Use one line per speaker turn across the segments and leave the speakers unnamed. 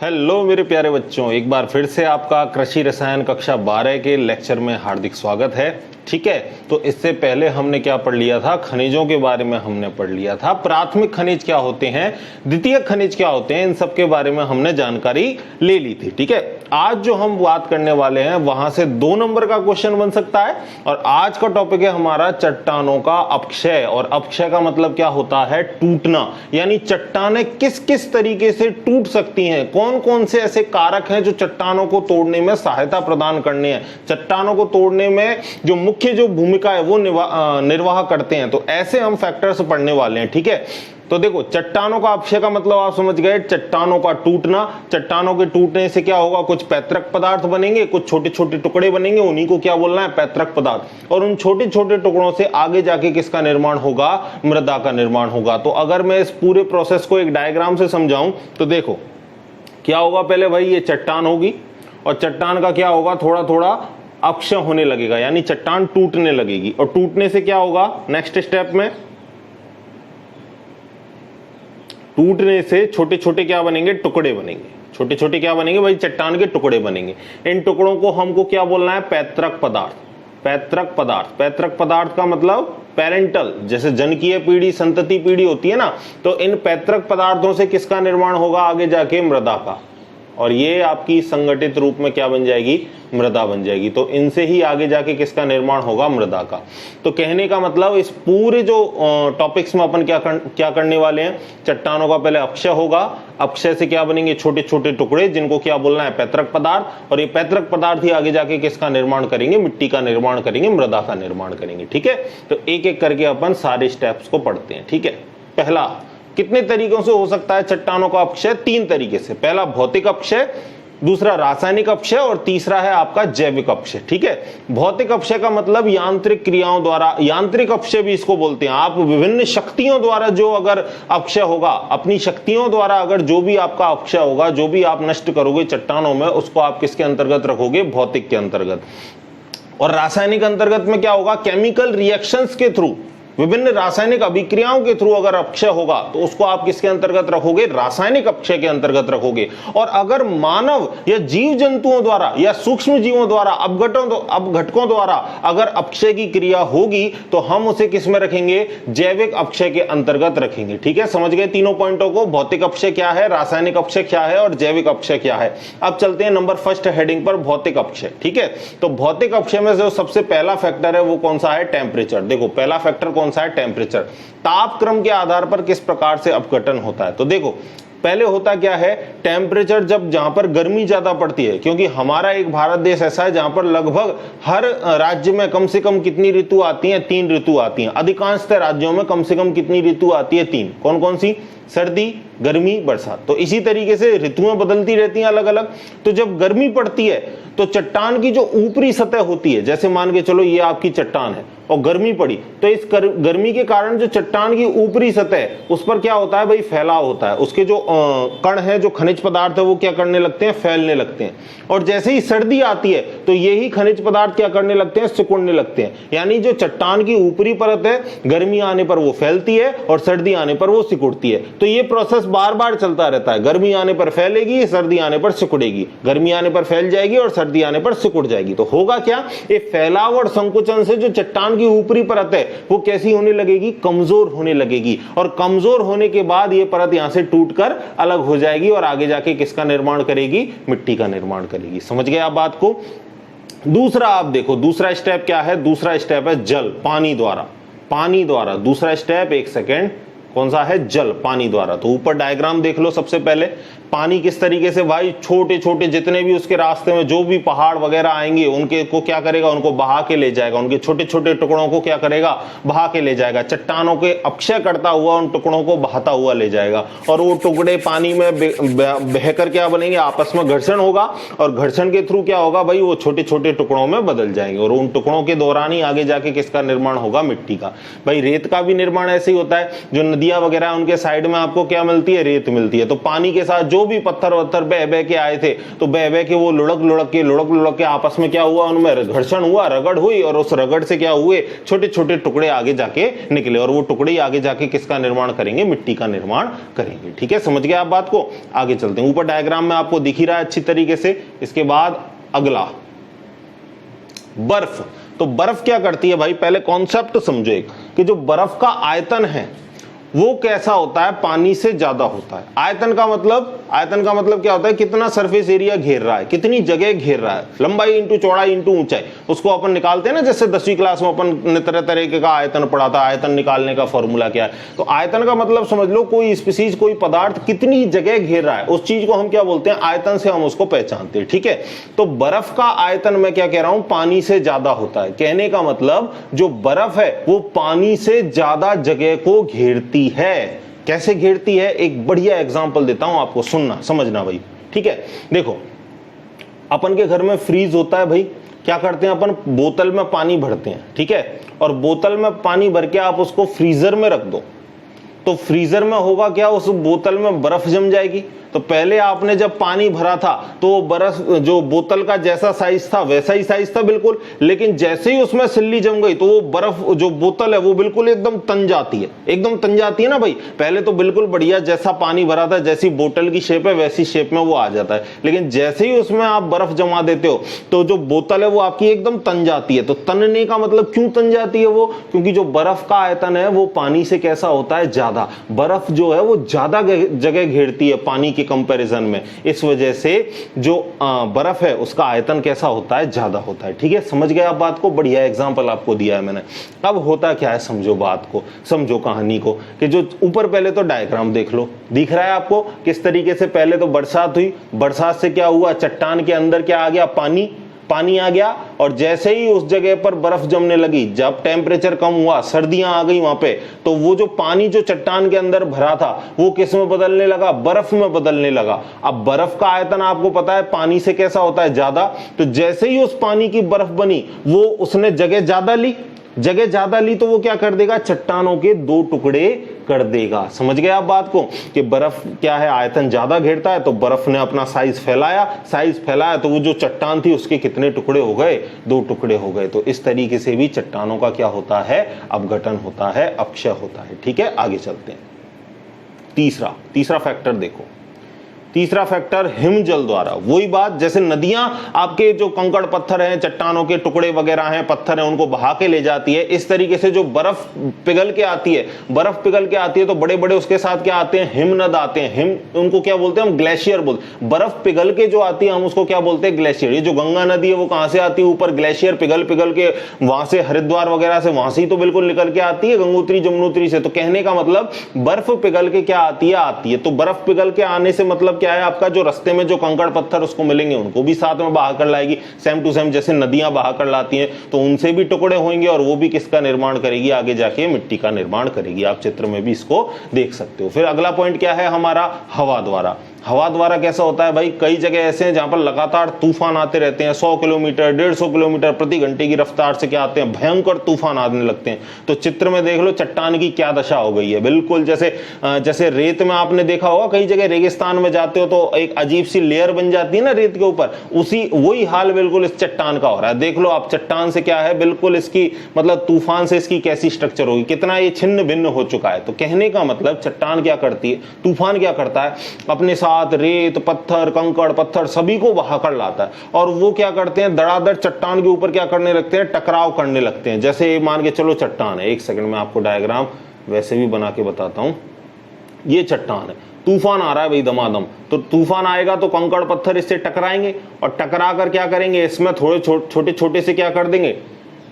Hello मेरे प्यारे बच्चों, एक बार फिर से आपका कृषि रसायन कक्षा 12 के लेक्चर में हार्दिक स्वागत है। ठीक है, तो इससे पहले हमने क्या पढ़ लिया था? खनिजों के बारे में हमने पढ़ लिया था। प्राथमिक खनिज क्या होते हैं, द्वितीय खनिज क्या होते हैं, इन सब के बारे में हमने जानकारी ले ली थी। ठीक है, आज जो हम बात करने वाले हैं वहां से 2 नंबर का क्वेश्चन बन सकता है। और आज का टॉपिक है हमारा चट्टानों का अपक्षय। और अपक्षय का मतलब क्या होता है? टूटना। यानी चट्टानें किस किस तरीके से टूट सकती हैं, कौन कौन से ऐसे कारक हैं जो चट्टानों को तोड़ने में सहायता प्रदान करने हैं, चट्टानों को तोड़ने में जो मुख्य जो भूमिका है वो निर्वाह करते हैं। तो ऐसे हम फैक्टर्स पढ़ने वाले हैं। ठीक है, तो देखो, चट्टानों का अपक्षय का मतलब आप समझ गए, चट्टानों का टूटना। चट्टानों के टूटने से क्या होगा? कुछ पैतृक पदार्थ बनेंगे, कुछ छोटे छोटे टुकड़े बनेंगे, उन्हीं को क्या बोलना है? पैतृक पदार्थ। और उन छोटे छोटे टुकड़ों से आगे जाके किसका निर्माण होगा? मृदा का निर्माण होगा। तो अगर मैं इस पूरे प्रोसेस को एक डायग्राम से समझाऊं तो देखो क्या होगा। पहले भाई ये चट्टान होगी और चट्टान का क्या होगा? थोड़ा थोड़ा अपक्षय होने लगेगा, यानी चट्टान टूटने लगेगी। और टूटने से क्या होगा? नेक्स्ट स्टेप में टूटने से छोटे छोटे क्या बनेंगे? टुकड़े बनेंगे। छोटे छोटे क्या बनेंगे भाई? चट्टान के टुकड़े बनेंगे। इन टुकड़ों को हमको क्या बोलना है? पैतृक पदार्थ। पैतृक पदार्थ। पैतृक पदार्थ का मतलब पेरेंटल, जैसे जनकीय पीढ़ी, संतति पीढ़ी होती है ना, तो इन पैतृक पदार्थों से किसका निर्माण होगा आगे जाके? मृदा का। और ये आपकी संगठित रूप में क्या बन जाएगी? मृदा बन जाएगी। तो इनसे ही आगे जाके किसका निर्माण होगा? मृदा का। तो कहने का मतलब इस पूरे जो टॉपिक्स में अपन क्या करने वाले हैं, चट्टानों का पहले अपक्षय होगा, अपक्षय से क्या बनेंगे? छोटे छोटे टुकड़े, जिनको क्या बोलना है? पैतृक पदार्थ। और ये पैतृक पदार्थ ही आगे जाके किसका निर्माण करेंगे? मिट्टी का निर्माण करेंगे, मृदा का निर्माण करेंगे। ठीक है, तो एक एक करके अपन सारे स्टेप्स को पढ़ते हैं। ठीक है, पहला, कितने तरीकों से हो सकता है चट्टानों का अपक्षय? 3 तरीके से। पहला भौतिक अपक्षय, दूसरा रासायनिक अपक्षय और तीसरा है आपका जैविक अपक्षय। ठीक है, भौतिक अपक्षय का मतलब यांत्रिक क्रियाओं द्वारा, यांत्रिक अपक्षय भी इसको बोलते हैं। आप विभिन्न शक्तियों द्वारा जो अगर अपक्षय होगा, अपनी शक्तियों द्वारा अगर जो भी आपका अपक्षय होगा, जो भी आप नष्ट करोगे चट्टानों में, उसको आप किसके अंतर्गत रखोगे? भौतिक के अंतर्गत। और रासायनिक अंतर्गत में क्या होगा? केमिकल रिएक्शंस के थ्रू, विभिन्न रासायनिक अभिक्रियाओं के थ्रू अगर अपक्षय होगा तो उसको आप किसके अंतर्गत रखोगे? रासायनिक अपक्षय के अंतर्गत रखोगे। और अगर मानव या जीव जंतुओं द्वारा या सूक्ष्म जीवों द्वारा, अपघटकों द्वारा अगर अपक्षय की क्रिया होगी तो हम उसे किस में रखेंगे? जैविक अपक्षय के अंतर्गत रखेंगे। ठीक है, समझ गए तीनों पॉइंटों को? भौतिक अपक्षय क्या है, रासायनिक अपक्षय क्या है और जैविक अपक्षय क्या है। अब चलते हैं नंबर फर्स्ट हेडिंग पर, भौतिक अपक्षय। ठीक है, तो भौतिक अपक्षय में जो सबसे पहला फैक्टर है वो कौन सा है? टेम्परेचर। देखो, पहला फैक्टर कौन सा है? टेम्परेचर। तापक्रम के आधार पर किस प्रकार से अपघटन होता है? तो देखो, पहले होता क्या है? टेम्परेचर जब जहां पर गर्मी ज्यादा पड़ती है, क्योंकि हमारा एक भारत देश ऐसा है जहां पर लगभग हर राज्य में कम से कम कितनी ऋतु आती हैं? 3 ऋतु आती हैं। अधिकांशतः राज्यों में कम से कम कितनी ऋतु आती है? 3। कौन कौन सी? सर्दी, गर्मी, बरसात। तो इसी तरीके से ऋतुएं बदलती रहती हैं अलग अलग। तो जब गर्मी पड़ती है तो चट्टान की जो ऊपरी सतह होती है, जैसे मान के चलो ये आपकी चट्टान है और गर्मी पड़ी, तो इस गर्मी के कारण जो चट्टान की ऊपरी सतह, उस पर क्या होता है भाई? फैलाव होता है। उसके जो कण है, जो खनिज पदार्थ है, वो क्या करने लगते हैं? फैलने लगते हैं। और जैसे ही सर्दी आती है तो यही खनिज पदार्थ क्या करने लगते हैं? सिकुड़ने लगते हैं। यानी जो चट्टान की ऊपरी परत है, गर्मी आने पर वो फैलती है और सर्दी आने पर वो सिकुड़ती है। तो ये प्रोसेस बार बार चलता रहता है। गर्मी आने पर फैलेगी, सर्दी आने पर सिकुड़ेगी, गर्मी आने पर फैल जाएगी और सर्दी आने पर सिकुड़ जाएगी। तो होगा क्या? ये फैलाव और संकुचन से जो चट्टान की ऊपरी परत है वो कैसी होने लगेगी? कमजोर होने लगेगी। और कमजोर होने के बाद ये परत यहां से टूटकर अलग हो जाएगी और आगे जाके किसका निर्माण करेगी? मिट्टी का निर्माण करेगी। समझ गए आप बात को? दूसरा आप देखो, दूसरा स्टेप क्या है? दूसरा स्टेप है जल, पानी द्वारा। पानी द्वारा दूसरा स्टेप, एक सेकेंड, कौन सा है? जल, पानी द्वारा। तो ऊपर डायग्राम देख लो सबसे पहले। पानी किस तरीके से भाई? छोटे छोटे जितने भी उसके रास्ते में जो भी पहाड़ वगैरह आएंगे उनके को क्या करेगा? उनको बहा के ले जाएगा। उनके छोटे छोटे टुकड़ों को क्या करेगा? बहा के ले जाएगा। चट्टानों के अपक्षय करता हुआ उन टुकड़ों को बहाता हुआ ले जाएगा। और वो टुकड़े पानी में बहकर क्या बनेंगे? आपस में घर्षण होगा और घर्षण के थ्रू क्या होगा भाई? वो छोटे छोटे टुकड़ों में बदल जाएंगे। और उन टुकड़ों के दौरान ही आगे जाके किसका निर्माण होगा? मिट्टी का। भाई रेत का भी निर्माण ऐसे ही होता है। जो नदियां वगैरह उनके साइड में आपको क्या मिलती है? रेत मिलती है। तो पानी के साथ जो भी पत्थर वत्थर बह बह के आए थे, तो बह बह के वो लुढ़क लुढ़क के आपस में क्या हुआ, उनमें घर्षण हुआ, रगड़ हुई, और उस रगड़ से क्या हुए, छोटे छोटे टुकड़े आगे जाके निकले, और वो टुकड़े आगे जाके किसका निर्माण करेंगे, मिट्टी का निर्माण करेंगे। ठीक है, समझ गए आप बात को। आगे चलते हैं, ऊपर डायग्राम में आपको दिख ही रहा है अच्छी तरीके से। इसके बाद अगला बर्फ। तो बर्फ क्या करती है भाई, पहले कॉन्सेप्ट समझो एक, कि जो बर्फ का आयतन है वो कैसा होता है, पानी से ज्यादा होता है। आयतन का मतलब क्या होता है, कितना सरफेस एरिया घेर रहा है, कितनी जगह घेर रहा है, लंबाई इंटू चौड़ाई इंटू ऊंचाई, उसको अपन निकालते हैं ना, जैसे 10वीं क्लास में अपन ने तरह तरह का आयतन पढ़ा था, आयतन निकालने का फॉर्मूला क्या है। तो आयतन का मतलब समझ लो, कोई स्पीसीज, कोई पदार्थ कितनी जगह घेर रहा है, उस चीज को हम क्या बोलते हैं, आयतन से हम उसको पहचानते हैं। ठीक है, तो बर्फ का आयतन मैं क्या कह रहा हूं, पानी से ज्यादा होता है। कहने का मतलब जो बर्फ है वो पानी से ज्यादा जगह को घेरती है। कैसे घेरती है, एक बढ़िया एग्जांपल देता हूं आपको, सुनना समझना भाई। ठीक है, देखो अपन के घर में फ्रीज होता है भाई, क्या करते हैं अपन, बोतल में पानी भरते हैं, ठीक है, और बोतल में पानी भर के आप उसको फ्रीजर में रख दो, तो फ्रीजर में होगा क्या, उस बोतल में बर्फ जम जाएगी। तो पहले आपने जब पानी भरा था तो बर्फ, जो बोतल का जैसा साइज था वैसा ही साइज था बिल्कुल, लेकिन जैसे ही उसमें सिल्ली जम गई तो वो बर्फ, जो बोतल है वो बिल्कुल एकदम तन जाती है, एकदम तन जाती है ना भाई। पहले तो बिल्कुल बढ़िया, जैसा पानी भरा था, जैसी बोतल की शेप है वैसी शेप में वो आ जाता है, लेकिन जैसे ही उसमें आप बर्फ जमा देते हो तो जो बोतल है वो आपकी एकदम तन जाती है। तो तनने का मतलब, क्यों तन जाती है वो, क्योंकि जो बर्फ का आयतन है वो पानी से कैसा होता है, ज्यादा। बर्फ जो है वो ज्यादा जगह घेरती है पानी के कंपैरिजन में, इस वजह से जो बर्फ है उसका आयतन कैसा होता है, ज्यादा होता है। ठीक है, समझ गए आप बात को, बढ़िया एग्जांपल आपको दिया है मैंने। अब होता क्या है, समझो बात को, समझो कहानी को, कि जो ऊपर पहले तो डायग्राम देख लो, दिख रहा है आपको किस तरीके से, पहले तो बरसात हुई, बरसात से क्या हुआ, चट्टान के अंदर क्या आ गया, पानी आ गया, और जैसे ही उस जगह पर बर्फ जमने लगी, जब टेम्परेचर कम हुआ, सर्दियां आ गई वहां पे, तो वो जो पानी जो चट्टान के अंदर भरा था वो किस में बदलने लगा, बर्फ में बदलने लगा। अब बर्फ का आयतन आपको पता है पानी से कैसा होता है, ज्यादा। तो जैसे ही उस पानी की बर्फ बनी, वो उसने जगह ज्यादा ली, तो वो क्या कर देगा, चट्टानों के दो टुकड़े कर देगा। समझ गए आप बात को, कि बर्फ क्या है, आयतन ज्यादा घेरता है, तो बर्फ ने अपना साइज फैलाया, तो वो जो चट्टान थी उसके कितने टुकड़े हो गए, दो टुकड़े हो गए। तो इस तरीके से भी चट्टानों का क्या होता है, अपघटन होता है, अपक्षय होता है। ठीक है, आगे चलते हैं। तीसरा फैक्टर देखो, तीसरा फैक्टर हिमजल द्वारा। वही बात, जैसे नदियां आपके जो कंकड़ पत्थर हैं, चट्टानों के टुकड़े वगैरह हैं, पत्थर हैं, उनको बहा के ले जाती है, इस तरीके से जो बर्फ पिघल के आती है, तो बड़े बड़े उसके साथ क्या आते हैं, हिमनद आते हैं। हिम, उनको क्या बोलते हैं हम, ग्लेशियर बोलते। बर्फ पिघल के जो आती है हम उसको क्या बोलते हैं, ग्लेशियर। ये जो गंगा नदी है वो कहां से आती है, ऊपर ग्लेशियर पिघल के वहां से, हरिद्वार वगैरह से, वहां से ही तो बिल्कुल निकल के आती है, गंगोत्री जमुनोत्री से। तो कहने का मतलब बर्फ पिघल के क्या आती है। तो बर्फ पिघल के आने से मतलब क्या है, आपका जो रास्ते में जो कंकड़ पत्थर उसको मिलेंगे उनको भी साथ में बहा कर लाएगी, सेम टू सेम जैसे नदियां बहा कर लाती हैं, तो उनसे भी टुकड़े होंगे, और वो भी किसका निर्माण करेगी, आगे जाके मिट्टी का निर्माण करेगी। आप चित्र में भी इसको देख सकते हो। फिर अगला पॉइंट क्या है हमारा, हवा द्वारा कैसा होता है भाई, कई जगह ऐसे हैं जहां पर लगातार तूफान आते रहते हैं, 100 किलोमीटर 150 किलोमीटर प्रति घंटे की रफ्तार से क्या आते हैं, भयंकर तूफान आने लगते हैं। तो चित्र में देख लो चट्टान की क्या दशा हो गई है, बिल्कुल जैसे रेत में आपने देखा होगा, कई जगह रेगिस्तान में जाते हो तो एक अजीब सी लेयर बन जाती है ना रेत के ऊपर, वही हाल बिल्कुल इस चट्टान का हो रहा है। देख लो आप, चट्टान से क्या है, बिल्कुल इसकी मतलब तूफान से इसकी कैसी स्ट्रक्चर होगी, कितना ये छिन्न भिन्न हो चुका है। तो कहने का मतलब चट्टान क्या करती है, तूफान क्या करता है, अपने साथ रेत, पत्थर, कंकड़ पत्थर सभी को बहा कर लाता है, और वो क्या करते हैं, धड़ाधड़ चट्टान के ऊपर क्या करने लगते हैं, टकराव करने लगते हैं। जैसे मान के चलो चट्टान है, एक सेकंड में आपको डायग्राम वैसे भी बना के बताता हूं। ये चट्टान है, तूफान आ रहा है भाई दमादम, तो तूफान आएगा तो कंकड़ पत्थर इससे टकराएंगे, और टकरा कर क्या करेंगे, इसमें थोड़े छोटे छोटे से क्या कर देंगे,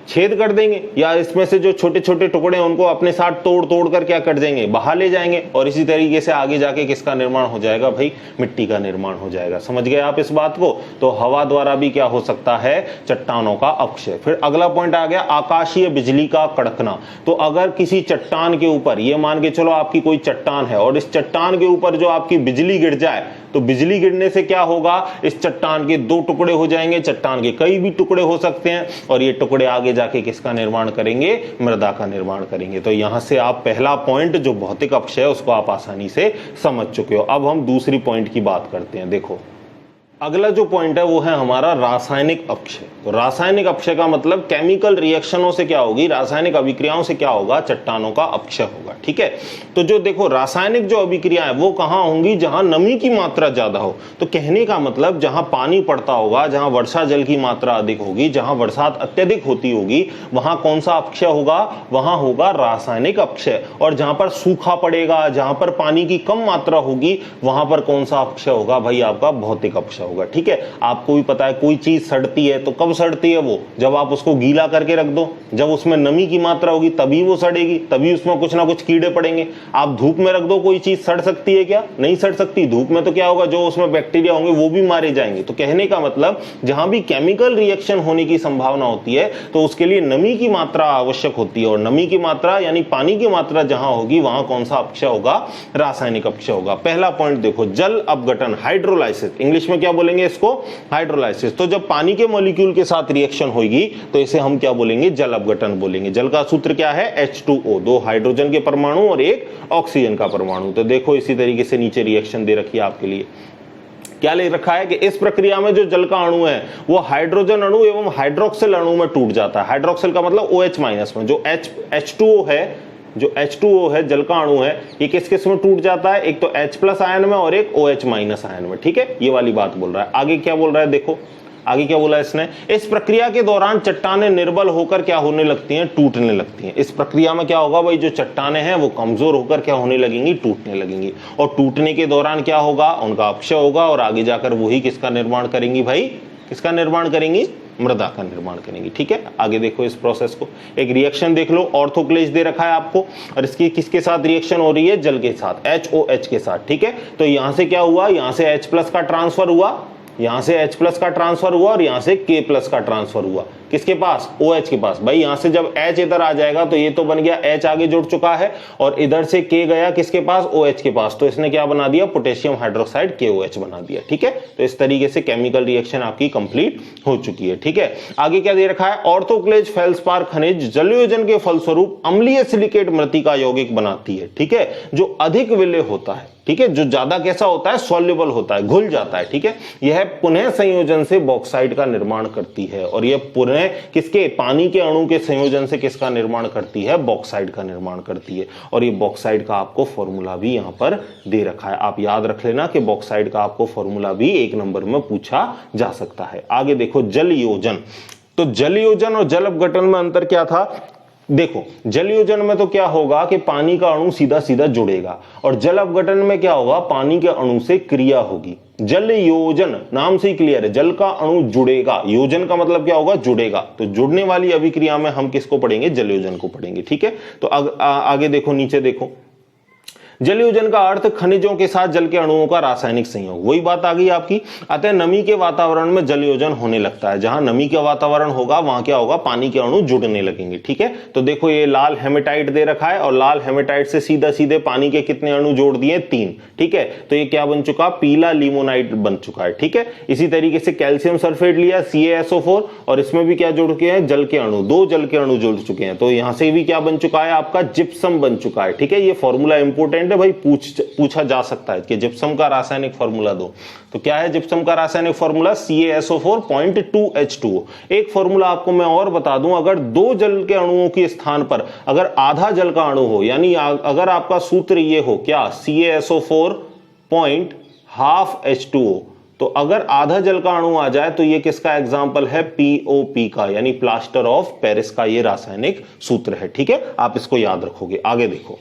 छेद कर देंगे, या इसमें से जो छोटे छोटे टुकड़े हैं उनको अपने साथ तोड़ कर क्या कर देंगे, बहा ले जाएंगे, और इसी तरीके से आगे जाके किसका निर्माण हो जाएगा भाई, मिट्टी का निर्माण हो जाएगा। समझ गए आप इस बात को। तो हवा द्वारा भी क्या हो सकता है, चट्टानों का अपक्षय। फिर अगला पॉइंट आ गया, आकाशीय बिजली का कड़कना। तो अगर किसी चट्टान के ऊपर, ये मान के चलो आपकी कोई चट्टान है, और इस चट्टान के ऊपर जो आपकी बिजली गिर जाए, तो बिजली गिरने से क्या होगा, इस चट्टान के दो टुकड़े हो जाएंगे, चट्टान के कई भी टुकड़े हो सकते हैं और ये टुकड़े आगे जाके किसका निर्माण करेंगे, मृदा का निर्माण करेंगे। तो यहां से आप पहला पॉइंट जो भौतिक अपक्षय है उसको आप आसानी से समझ चुके हो। अब हम दूसरी पॉइंट की बात करते हैं। देखो अगला जो पॉइंट है वो है हमारा रासायनिक अपक्षय। तो रासायनिक अपक्षय का मतलब केमिकल रिएक्शनों से क्या होगी, रासायनिक अभिक्रियाओं से क्या होगा, चट्टानों का अपक्षय होगा। ठीक है, तो जो देखो रासायनिक जो अभिक्रिया है वो कहां होंगी, जहां नमी की मात्रा ज्यादा हो। तो कहने का मतलब जहां पानी पड़ता होगा, जहां वर्षा जल की मात्रा अधिक होगी, जहां बरसात अत्यधिक होती होगी, वहां कौन सा अपक्षय होगा, वहां होगा रासायनिक अपक्षय। और जहां पर सूखा पड़ेगा, जहां पर पानी की कम मात्रा होगी, वहां पर कौन सा अपक्षय होगा, भाई आपका भौतिक अपक्षय होगा। ठीक है, आपको भी पता है कोई चीज सड़ती है तो कब सड़ती है वो, जब आप उसको गीला करके रख दो, जब उसमें नमी की मात्रा होगी तभी वो सड़ेगी, तभी उसमें कुछ ना कुछ कीड़े पड़ेंगे। आप धूप में रख दो, कोई चीज सड़ सकती है क्या, नहीं सड़ सकती। धूप में तो क्या होगा, जो उसमें बैक्टीरिया होंगे वो भी मारे जाएंगे। तो कहने का मतलब जहां भी केमिकल रिएक्शन होने की संभावना होती है तो उसके लिए नमी की मात्रा आवश्यक होती है, और नमी की मात्रा यानी पानी की मात्रा जहां होगी वहां कौन सा अपक्षय होगा, रासायनिक अपक्षय होगा। पहला पॉइंट देखो, जल अपघटन, हाइड्रोलाइसिस, इंग्लिश में क्या बोलेंगे इसको, हाइड्रोलाइसिस। तो जब पानी के मॉलिक्यूल के साथ रिएक्शन होगी तो इसे हम क्या बोलेंगे, जल अपघटन बोलेंगे। जल का सूत्र क्या है, H2O, दो हाइड्रोजन के परमाणु और एक ऑक्सीजन का परमाणु। तो देखो इसी तरीके से नीचे रिएक्शन दे रखी है आपके लिए, क्या ले रखा है कि इस प्रक्रिया में जो जल का अणु है वो हाइड्रोजन अणु एवं हाइड्रोक्सिल अणु में टूट जाता है। हाइड्रोक्सिल का मतलब OH माइनस में, जो H2O है, जो H2O है जल का अणु है, ये किस किस में टूट जाता है, एक तो H प्लस आयन में और एक OH माइनस आयन में। ठीक है, ये वाली बात बोल रहा है। आगे क्या बोल रहा है, देखो आगे क्या बोला है इसने, इस प्रक्रिया के दौरान चट्टानें निर्बल होकर क्या होने लगती हैं, टूटने लगती हैं। इस प्रक्रिया में क्या होगा भाई, जो चट्टानें हैं वो कमजोर होकर क्या होने लगेंगी, टूटने लगेंगी। और टूटने के दौरान क्या होगा, उनका अपक्षय होगा और आगे जाकर वही किसका निर्माण करेंगी भाई, किसका निर्माण करेंगी, मृदा का निर्माण करेंगी। ठीक है, आगे देखो इस प्रोसेस को, एक रिएक्शन देख लो, ऑर्थोक्लेश दे रखा है आपको और इसकी किसके साथ रिएक्शन हो रही है, जल के साथ, HOH के साथ। ठीक है, तो यहां से क्या हुआ, यहां से H प्लस का ट्रांसफर हुआ, यहां से H प्लस का ट्रांसफर हुआ और यहां से K प्लस का ट्रांसफर हुआ, किसके पास, OH के पास। भाई यहां से जब H इधर आ जाएगा तो ये तो बन गया, H आगे जुड़ चुका है और इधर से K गया किसके पास, OH के पास। तो इसने क्या बना दिया, पोटेशियम हाइड्रोक्साइड KOH बना दिया। ठीक है, तो इस तरीके से केमिकल रिएक्शन आपकी कंप्लीट हो चुकी है। ठीक है, आगे क्या दे रखा है, ऑर्थोक्लेज फेल्सपार खनिज जलयोजन के फलस्वरूप अम्लीय सिलिकेट मृत्तिका यौगिक बनाती है। ठीक है, जो अधिक विलेय होता है, ठीक है, जो ज्यादा कैसा होता है, सॉल्युबल होता है, घुल जाता है। ठीक है, यह पुनः संयोजन से बॉक्साइट का निर्माण करती है और यह पुनः किसके, पानी के अणु के संयोजन से किसका निर्माण करती है, बॉक्साइट का निर्माण करती है। और ये बॉक्साइट का आपको फॉर्मूला भी यहां पर दे रखा है, आप याद रख लेना कि बॉक्साइट का आपको फॉर्मूला भी 1 नंबर में पूछा जा सकता है। आगे देखो जल योजन, तो जल योजन और जल अपघटन में अंतर क्या था, देखो जल योजन में तो क्या होगा कि पानी का अणु सीधा सीधा जुड़ेगा और जल अपघटन में क्या होगा, पानी के अणु से क्रिया होगी। जल योजन नाम से ही क्लियर है, जल का अणु जुड़ेगा, योजन का मतलब क्या होगा, जुड़ेगा। तो जुड़ने वाली अभिक्रिया में हम किसको पढ़ेंगे, जल योजन को पढ़ेंगे। ठीक है, तो आगे देखो, नीचे देखो, जल योजन का अर्थ खनिजों के साथ जल के अणुओं का रासायनिक संयोग, वही बात आ गई आपकी। अतः नमी के वातावरण में जल योजन होने लगता है, जहां नमी का वातावरण होगा वहां क्या होगा, पानी के अणु जुड़ने लगेंगे। ठीक है, तो देखो ये लाल हेमेटाइट दे रखा है और लाल हेमेटाइट से सीधा सीधे पानी के कितने अणु जोड़ दिए, 3। ठीक है, तो ये क्या बन चुका, पीला लिमोनाइट बन चुका है। ठीक है, इसी तरीके से कैल्शियम सल्फेट लिया CaSO4 और इसमें भी क्या जुड़ के हैं, जल के अणु, 2 जल के अणु जुड़ चुके हैं। तो यहां से भी क्या बन चुका है, आपका जिप्सम बन चुका है। ठीक है, ये फॉर्मूला इंपोर्टेंट है भाई, पूछा जा सकता है कि जिप्सम का रासायनिक फॉर्मूला दो। तो क्या है जिप्सम का रासायनिक फॉर्मूला, CaSO4.2H2O। एक फॉर्मूला आपको मैं और बता दूं, अगर 2 जल के अणुओं के स्थान पर अगर आधा जल का अणु हो, यानी अगर आपका सूत्र ये हो क्या, CaSO4.12H2O, तो अगर आधा जल का अणु आ जाए तो ये किसका एग्जाम्पल है, POP का, यानी प्लास्टर ऑफ पेरिस का ये रासायनिक सूत्र है। ठीक है, आप इसको याद रखोगे। आगे देखो,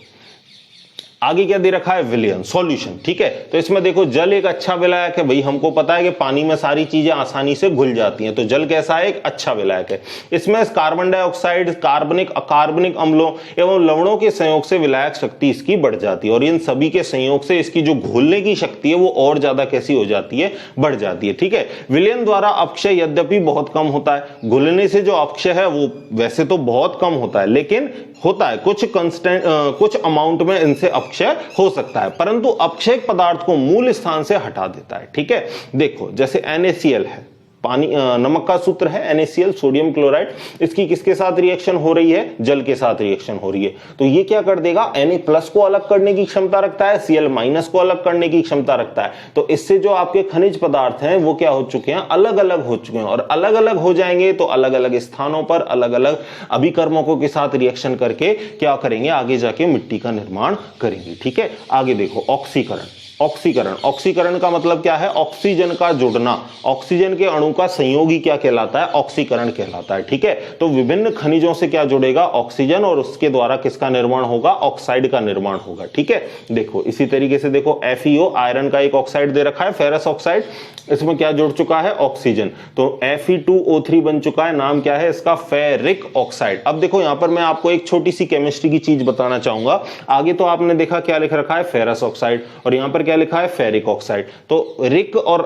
आगे क्या दे रखा है, विलयन, सॉल्यूशन। ठीक है, तो इसमें देखो जल एक अच्छा विलायक है, भाई हमको पता है कि पानी में सारी चीजें आसानी से घुल जाती हैं, तो जल कैसा है, एक अच्छा विलायक है। इसमें कार्बन डाइऑक्साइड, कार्बनिक अकार्बनिक अम्लों एवं लवणों के संयोग से विलायक शक्ति इसकी बढ़ जाती है और इन सभी के संयोग से इसकी जो घुलने की शक्ति है वो और ज्यादा कैसी हो जाती है, बढ़ जाती है। ठीक है, विलयन द्वारा अपक्षय यद्यपि बहुत कम होता है, घुलने से जो अपक्षय है वो वैसे तो बहुत कम होता है, लेकिन होता है कुछ कांस्टेंट, कुछ अमाउंट में इनसे अपक्षय अपक्षय हो सकता है, परंतु अपक्षय पदार्थ को मूल स्थान से हटा देता है। ठीक है, देखो जैसे NaCl है, पानी नमक का सूत्र है NaCl, सोडियम क्लोराइड, इसकी किसके साथ रिएक्शन हो रही है, जल के साथ रिएक्शन हो रही है, तो ये क्या कर देगा, Na+ को अलग करने की क्षमता रखता है, Cl- को अलग करने की क्षमता रखता है। तो इससे जो आपके खनिज पदार्थ हैं वो क्या हो चुके हैं, अलग अलग हो चुके हैं, और अलग अलग हो जाएंगे तो अलग अलग स्थानों पर अलग अलग अभिकर्मकों के साथ रिएक्शन करके क्या करेंगे, आगे जाके मिट्टी का निर्माण करेंगे। ठीक है, आगे देखो ऑक्सीकरण। ऑक्सीकरण, ऑक्सीकरण का मतलब क्या है, ऑक्सीजन का जुड़ना, ऑक्सीजन के अणु का संयोगी क्या कहलाता है, ऑक्सीकरण कहलाता है। ठीक है, तो विभिन्न खनिजों से क्या जुड़ेगा, ऑक्सीजन, और उसके द्वारा किसका निर्माण होगा, ऑक्साइड का निर्माण होगा। ठीक है, देखो इसी तरीके से देखो FeO, आयरन का एक ऑक्साइड दे रखा है, फेरस ऑक्साइड, इसमें क्या जुड़ चुका है, ऑक्सीजन, तो Fe2O3 बन चुका है, नाम क्या है इसका, फेरिक ऑक्साइड। अब देखो यहां पर मैं आपको एक छोटी सी केमिस्ट्री की चीज बताना चाहूंगा। आगे तो आपने देखा क्या लिख रखा है, फेरस ऑक्साइड, और यहां पर क्या लिखा है, फेरिक ऑक्साइड। तो रिक और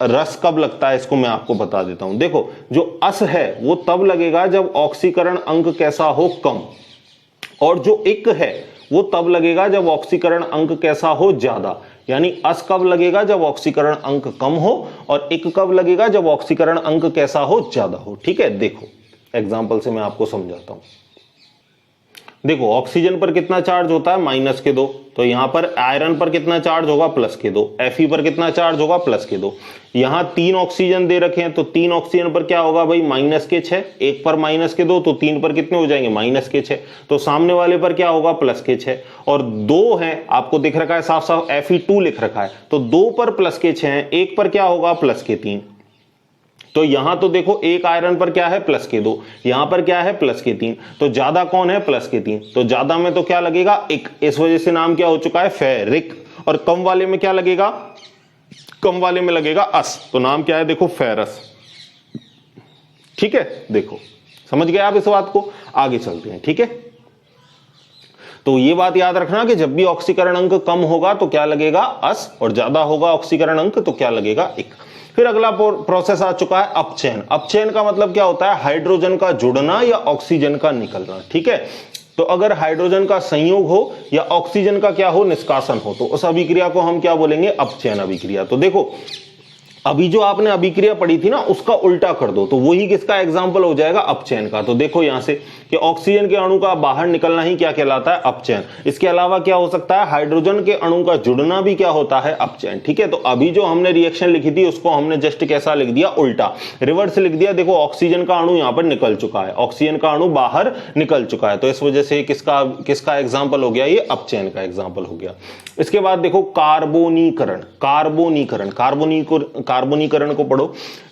रस कब लगता है इसको मैं आपको बता देता हूं। देखो जो अस है वो तब लगेगा जब ऑक्सीकरण अंक कैसा हो, कम, और जो इक है वो तब लगेगा जब ऑक्सीकरण अंक कैसा हो, ज्यादा। यानी अस कब लगेगा, जब ऑक्सीकरण अंक कम हो, और इक कब लगेगा, जब ऑक्सीकरण अंक कैसा हो, ज्यादा हो। ठीक है, देखो एग्जांपल से मैं आपको समझाता हूं। देखो ऑक्सीजन पर कितना चार्ज होता है, -2, तो यहां पर आयरन पर कितना चार्ज होगा, +2, Fe पर कितना चार्ज होगा, +2। यहां 3 ऑक्सीजन दे रखे हैं, तो 3 ऑक्सीजन पर क्या होगा भाई, -6, एक पर -2, तो 3 पर कितने हो जाएंगे, -6, तो सामने वाले पर क्या होगा, +6, और 2 है, आपको दिख रखा है साफ साफ Fe2 लिख रखा है, तो 2 पर +6 है, एक पर क्या होगा, +3। तो यहां तो देखो एक आयरन पर क्या है, +2, यहां पर क्या है, +3, तो ज्यादा कौन है, +3, तो ज्यादा में तो क्या लगेगा, एक, इस वजह से नाम क्या हो चुका है, फेरिक, और कम वाले में क्या लगेगा, कम वाले में लगेगा अस, तो नाम क्या है, देखो फेरस। ठीक है, देखो समझ गए आप इस बात को, आगे चलते हैं। ठीक है, तो ये बात याद रखना कि जब भी ऑक्सीकरण अंक कम होगा तो क्या लगेगा, अस, और ज्यादा होगा ऑक्सीकरण अंक तो क्या लगेगा, इक। फिर अगला प्रोसेस आ चुका है अपचयन। अपचयन का मतलब क्या होता है, हाइड्रोजन का जुड़ना या ऑक्सीजन का निकलना। ठीक है, तो अगर हाइड्रोजन का संयोग हो या ऑक्सीजन का क्या हो, निष्कासन हो, तो उस अभिक्रिया को हम क्या बोलेंगे, अपचयन अभिक्रिया। तो देखो अभी जो आपने अभिक्रिया पढ़ी थी ना उसका उल्टा कर दो, तो वही किसका एग्जाम्पल हो जाएगा, अपचयन का। तो देखो यहां से कि ऑक्सीजन के अणु का बाहर निकलना ही क्या कहलाता है, अपचयन। इसके अलावा क्या हो सकता है, हाइड्रोजन के अणु का जुड़ना भी क्या होता है, अपचयन। ठीक है, तो अभी जो हमने रिएक्शन लिखी थी उसको हमने जस्ट कैसा लिख दिया, उल्टा, रिवर्स लिख दिया। देखो ऑक्सीजन का अणु यहां पर निकल चुका है, ऑक्सीजन का अणु बाहर निकल चुका है, तो इस वजह से किसका एग्जाम्पल हो गया, ये अपचयन का एग्जाम्पल हो गया। इसके बाद देखो कार्बोनीकरण। कार्बोनीकरण को पढ़ो।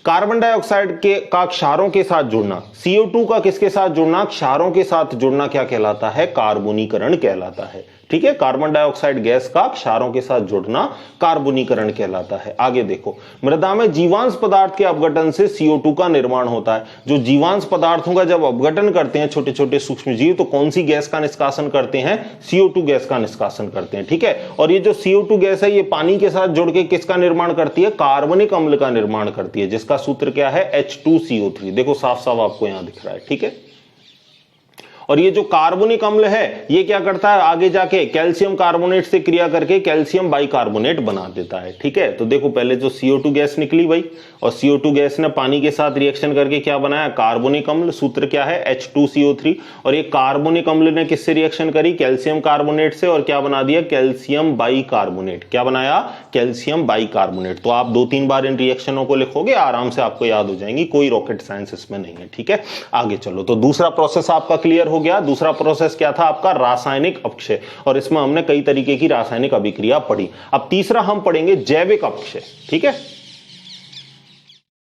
कार्बन डाइऑक्साइड का क्षारों के साथ जुड़ना, CO2 का किसके साथ जुड़ना, क्षारों के साथ जुड़ना क्या कहलाता है, कार्बोनीकरण कहलाता है। ठीक है, कार्बन डाइऑक्साइड गैस का क्षारों के साथ जुड़ना कार्बोनीकरण कहलाता है। आगे देखो, मृदा में जीवांश पदार्थ के अपघटन से CO2 का निर्माण होता है। जो जीवांश पदार्थों का जब अपघटन करते हैं छोटे छोटे सूक्ष्म जीव, तो कौन सी गैस का निष्कासन करते हैं, CO2 गैस का निष्कासन करते हैं। ठीक है, और ये जो CO2 गैस है ये पानी के साथ जुड़ के किसका निर्माण करती है, कार्बनिक अम्ल का निर्माण करती है, जिसका सूत्र क्या है, H2CO3। देखो साफ साफ आपको यहां दिख रहा है। ठीक है, और ये जो कार्बोनिक अम्ल है ये क्या करता है, आगे जाके कैल्शियम कार्बोनेट से क्रिया करके कैल्शियम बाइकार्बोनेट बना देता है। ठीक है, तो देखो पहले जो CO2 गैस निकली भाई, और CO2 गैस ने पानी के साथ रिएक्शन करके क्या बनाया, कार्बोनिक अम्ल, सूत्र क्या है, H2CO3। और ये कार्बोनिक अम्ल ने किससे रिएक्शन करी, कैल्शियम कार्बोनेट से, और क्या बना दिया, कैल्शियम बाइकार्बोनेट। क्या बनाया, कैल्शियम बाइकार्बोनेट। तो आप 2-3 बार इन रिएक्शनों को लिखोगे, आराम से आपको याद हो जाएंगी, कोई रॉकेट साइंस इसमें नहीं है। ठीक है, आगे चलो। तो दूसरा प्रोसेस आपका क्लियर हो गया। दूसरा प्रोसेस क्या था आपका, रासायनिक अपक्षय, और इसमें हमने कई तरीके की रासायनिक अभिक्रिया पढ़ी। अब तीसरा हम पढ़ेंगे जैविक अपक्षय। ठीक है,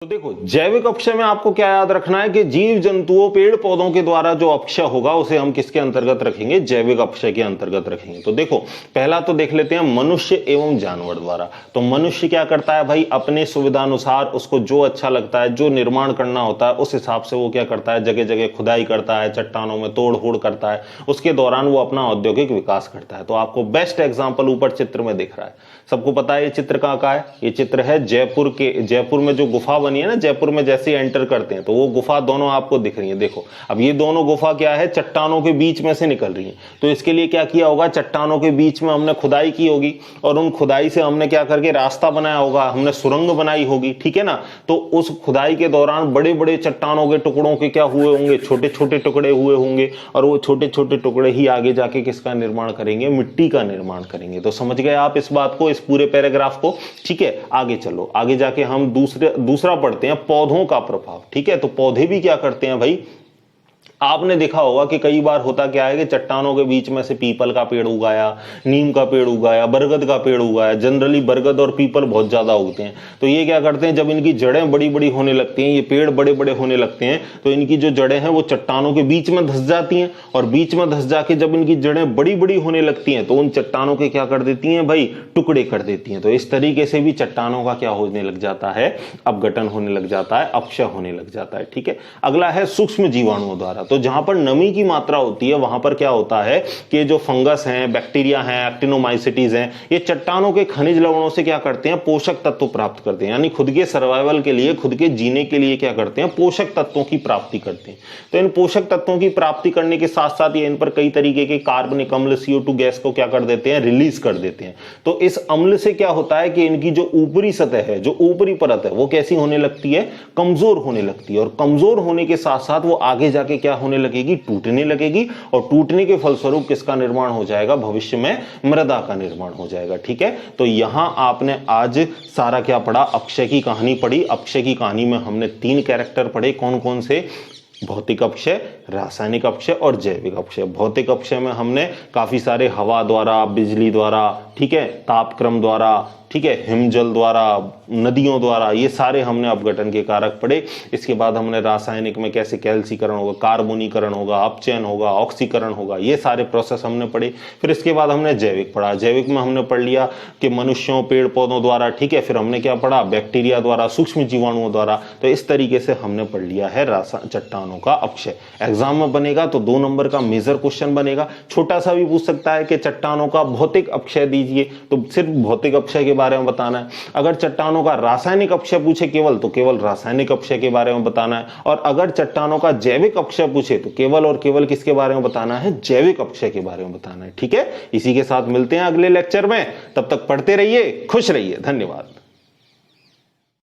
तो देखो जैविक अपक्षय में आपको क्या याद रखना है कि जीव जंतुओं, पेड़ पौधों के द्वारा जो अपक्षय होगा उसे हम किसके अंतर्गत रखेंगे, जैविक अपक्षय के अंतर्गत रखेंगे। तो देखो पहला तो देख लेते हैं मनुष्य एवं जानवर द्वारा। तो मनुष्य क्या करता है भाई, अपने सुविधा अनुसार उसको जो अच्छा लगता है, जो निर्माण करना होता है उस हिसाब से वो क्या करता है, जगह जगह खुदाई करता है, चट्टानों में तोड़ फोड़ करता है, उसके दौरान वो अपना औद्योगिक विकास करता है। तो आपको बेस्ट एग्जाम्पल ऊपर चित्र में दिख रहा है, सबको पता है ये चित्र कहाँ का है, ये चित्र है जयपुर में जो गुफा बनी है ना जयपुर में, जैसे एंटर करते हैं तो वो गुफा दोनों आपको दिख रही है। देखो अब ये दोनों गुफा क्या है, चट्टानों के बीच में से निकल रही है। तो इसके लिए क्या किया होगा, चट्टानों के बीच में हमने खुदाई की होगी और उन खुदाई से हमने क्या करके रास्ता बनाया होगा, हमने सुरंग बनाई होगी, ठीक है ना। तो उस खुदाई के दौरान बड़े बड़े चट्टानों के टुकड़ों के क्या हुए होंगे, छोटे छोटे टुकड़े हुए होंगे और वो छोटे छोटे टुकड़े ही आगे जाके किसका निर्माण करेंगे, मिट्टी का निर्माण करेंगे। तो समझ गए आप इस बात को, इस पूरे पैराग्राफ को, ठीक है। आगे चलो, आगे जाके हम दूसरा पढ़ते हैं, पौधों का प्रभाव, ठीक है। तो पौधे भी क्या करते हैं भाई, आपने देखा होगा कि कई बार होता क्या है कि चट्टानों के बीच में से पीपल का पेड़ उगाया, नीम का पेड़ उगाया, बरगद का पेड़ उगाया। जनरली बरगद और पीपल बहुत ज्यादा उगते हैं। तो ये क्या करते हैं, जब इनकी जड़ें बड़ी बड़ी होने लगती हैं, ये पेड़ बड़े बड़े होने लगते हैं, तो इनकी जो जड़ें हैं वो चट्टानों के बीच में धंस जाती हैं और बीच में धंस जाके जब इनकी जड़ें बड़ी बड़ी होने लगती हैं तो उन चट्टानों के क्या कर देती हैं भाई, टुकड़े कर देती हैं। तो इस तरीके से भी चट्टानों का क्या होने लग जाता है, अपघटन होने लग जाता है, अपक्षय होने लग जाता है, ठीक है। अगला है सूक्ष्म जीवाणुओं द्वारा। तो जहां पर नमी की मात्रा होती है वहां पर क्या होता है कि जो फंगस हैं, बैक्टीरिया हैं, एक्टिनोमाइसिटीज हैं, ये चट्टानों के खनिज लवणों से क्या करते हैं, पोषक तत्व प्राप्त करते हैं। यानी खुद के सर्वाइवल के लिए, खुद के जीने के लिए क्या करते हैं, पोषक तत्वों की प्राप्ति करते हैं। तो इन पोषक तत्वों की प्राप्ति करने के साथ साथ ये इन पर कई तरीके के कार्बनिक अम्ल, CO2 गैस को क्या कर देते हैं, रिलीज कर देते हैं। तो इस अम्ल से क्या होता है कि इनकी जो ऊपरी सतह है, जो ऊपरी परत है, वो कैसी होने लगती है, कमजोर होने लगती है। और कमजोर होने के साथ साथ वो आगे जाके क्या होने लगेगी, टूटने लगेगी और टूटने के फलस्वरूप किसका निर्माण हो जाएगा, भविष्य में मृदा का निर्माण हो जाएगा, ठीक है। तो यहां आपने आज सारा क्या पढ़ा, अक्षय की कहानी पढ़ी। अक्षय की कहानी में हमने 3 कैरेक्टर पढ़े, कौन कौन से, भौतिक अपक्षय, रासायनिक अपक्षय और जैविक अपक्षय। भौतिक अपक्षय में हमने काफी सारे हवा द्वारा, बिजली द्वारा, ठीक है, तापक्रम द्वारा, ठीक है, हिमजल द्वारा, नदियों द्वारा, ये सारे हमने अपघटन के कारक पढ़े। इसके बाद हमने रासायनिक में कैसे कैल्सीकरण होगा, कार्बोनीकरण होगा, अपचयन होगा, ऑक्सीकरण होगा, ये सारे प्रोसेस हमने पढ़े। फिर इसके बाद हमने जैविक पढ़ा। जैविक में हमने पढ़ लिया कि मनुष्यों, पेड़ पौधों द्वारा, ठीक है। फिर हमने क्या पढ़ा, बैक्टीरिया द्वारा, सूक्ष्म जीवाणुओं द्वारा। तो इस तरीके से हमने पढ़ लिया है चट्टानों का अपक्षय। एग्जाम में बनेगा तो 2 नंबर का मेजर क्वेश्चन बनेगा। छोटा सा भी पूछ सकता है कि चट्टानों का भौतिक अपक्षय दीजिए, तो सिर्फ भौतिक अपक्षय के बारे में बताना है। अगर चट्टानों का रासायनिक अपक्षय पूछे केवल, तो केवल रासायनिक अपक्षय के बारे में बताना है। और अगर चट्टानों का जैविक अपक्षय पूछे तो केवल और केवल किसके बारे में बताना है, जैविक अपक्षय के बारे में बताना है, ठीक है। इसी के साथ मिलते हैं अगले लेक्चर में, तब तक पढ़ते रहिए, खुश रहिए, धन्यवाद।